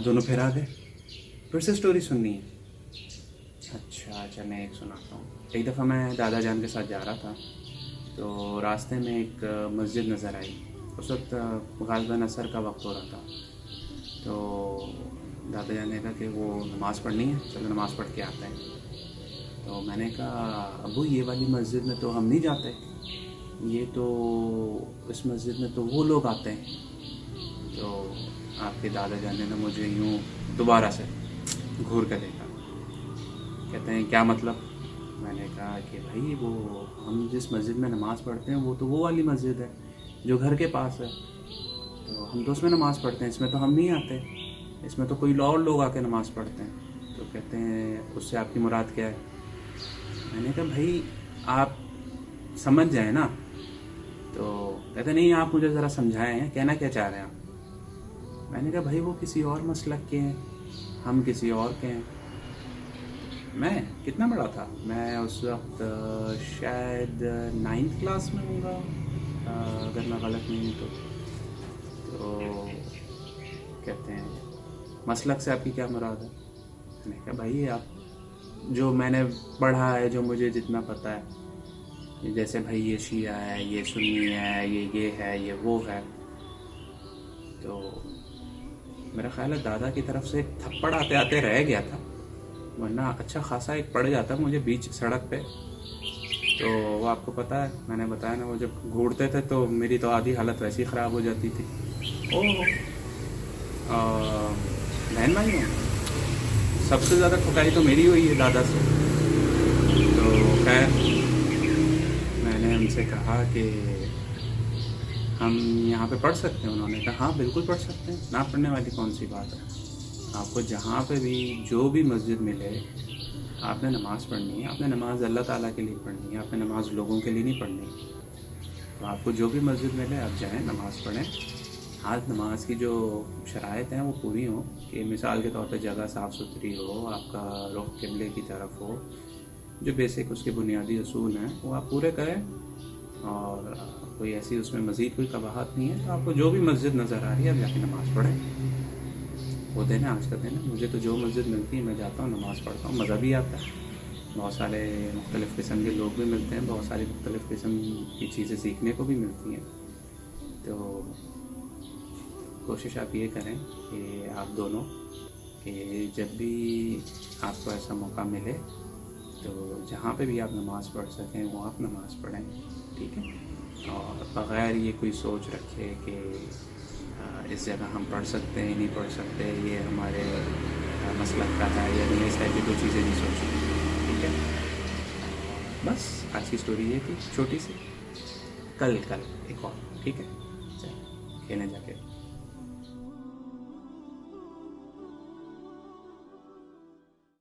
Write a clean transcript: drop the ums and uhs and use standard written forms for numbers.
दोनों फिर आ गए, फिर से स्टोरी सुननी है। अच्छा मैं एक सुनाता हूँ। एक दफ़ा मैं दादा जान के साथ जा रहा था, तो रास्ते में एक मस्जिद नज़र आई। उस वक्त गालिबन असर का वक्त हो रहा था। तो दादा जान ने कहा कि वो नमाज़ पढ़नी है, चलो नमाज़ पढ़ के आते हैं। तो मैंने कहा अबू ये वाली मस्जिद में तो हम नहीं जाते, ये तो इस मस्जिद में तो वो लोग आते हैं। तो आपके दादा जान ने मुझे यूँ दोबारा से घूर कर देखा, कहते हैं क्या मतलब? मैंने कहा कि भाई वो हम जिस मस्जिद में नमाज़ पढ़ते हैं वो तो वो वाली मस्जिद है जो घर के पास है, तो हम तो उसमें नमाज़ पढ़ते हैं, इसमें तो हम नहीं आते, इसमें तो कोई और लोग आके नमाज़ पढ़ते हैं। तो कहते हैं उससे आपकी मुराद क्या है? मैंने कहा भाई आप समझ जाए ना। तो कहते नहीं आप मुझे ज़रा समझाएं, कहना क्या चाह रहे हैं आप? मैंने कहा भाई वो किसी और मसलक के हैं, हम किसी और के हैं। मैं कितना बड़ा था, मैं उस वक्त शायद 9th क्लास में हूँगा, अगर मैं गलत नहीं हूँ तो कहते हैं मसलक से आपकी क्या मुराद है? मैंने कहा भाई आप जो मैंने पढ़ा है, जो मुझे जितना पता है, जैसे भाई ये शिया है, ये सुन्नी है, ये है, ये वो है। तो मेरा ख्याल है दादा की तरफ से एक थप्पड़ आते आते रह गया था, वरना अच्छा खासा एक पड़ जाता मुझे बीच सड़क पे। तो वो आपको पता है, मैंने बताया ना, वो जब घूरते थे तो मेरी तो आधी हालत वैसी ख़राब हो जाती थी। ओह बहन भाई में सबसे ज़्यादा ठुकाई तो मेरी हुई है दादा से। तो खैर मैंने उनसे कहा कि हम यहाँ पे पढ़ सकते हैं? उन्होंने कहा हाँ बिल्कुल पढ़ सकते हैं, ना पढ़ने वाली कौन सी बात है। आपको जहाँ पे भी जो भी मस्जिद मिले आपने नमाज़ पढ़नी है, आपने नमाज़ अल्लाह ताला के लिए पढ़नी है, आपने नमाज़ लोगों के लिए नहीं पढ़नी। तो आपको जो भी मस्जिद मिले आप जाएँ, नमाज़ पढ़ें। आज नमाज की जो शराइत हैं वो पूरी हों, कि मिसाल के तौर पे जगह साफ़ सुथरी हो, आपका रुख किबले की तरफ हो, जो बेसिक उसके बुनियादी असूल हैं वो आप पूरे करें। और कोई ऐसी उसमें मज़ीद कोई कबाहत नहीं है, तो आपको जो भी मस्जिद नज़र आ रही है आप जाके नमाज़ पढ़ें। वो दिन है आज का दिन है। मुझे तो जो मस्जिद मिलती है मैं जाता हूँ, नमाज़ पढ़ता हूँ, मज़ा भी आता है। बहुत सारे मुख्तलिफ़ किस्म के लोग भी मिलते हैं, बहुत सारी मुख्तलिफ़ किस्म की चीज़ें सीखने को भी मिलती हैं। तो कोशिश आप ये करें कि आप दोनों कि जब भी आपको ऐसा मौका मिले तो जहाँ पे भी आप नमाज़ पढ़ सकें वो आप नमाज़ पढ़ें, ठीक है। और बग़ैर ये कोई सोच रखे कि इस जगह हम पढ़ सकते हैं नहीं पढ़ सकते, ये हमारे मसलक का है या नहीं, इस टाइप की कोई चीज़ें नहीं सोचें, ठीक है। बस आज की स्टोरी ये थी छोटी सी। कल एक और, ठीक है, चल खेलने जाके।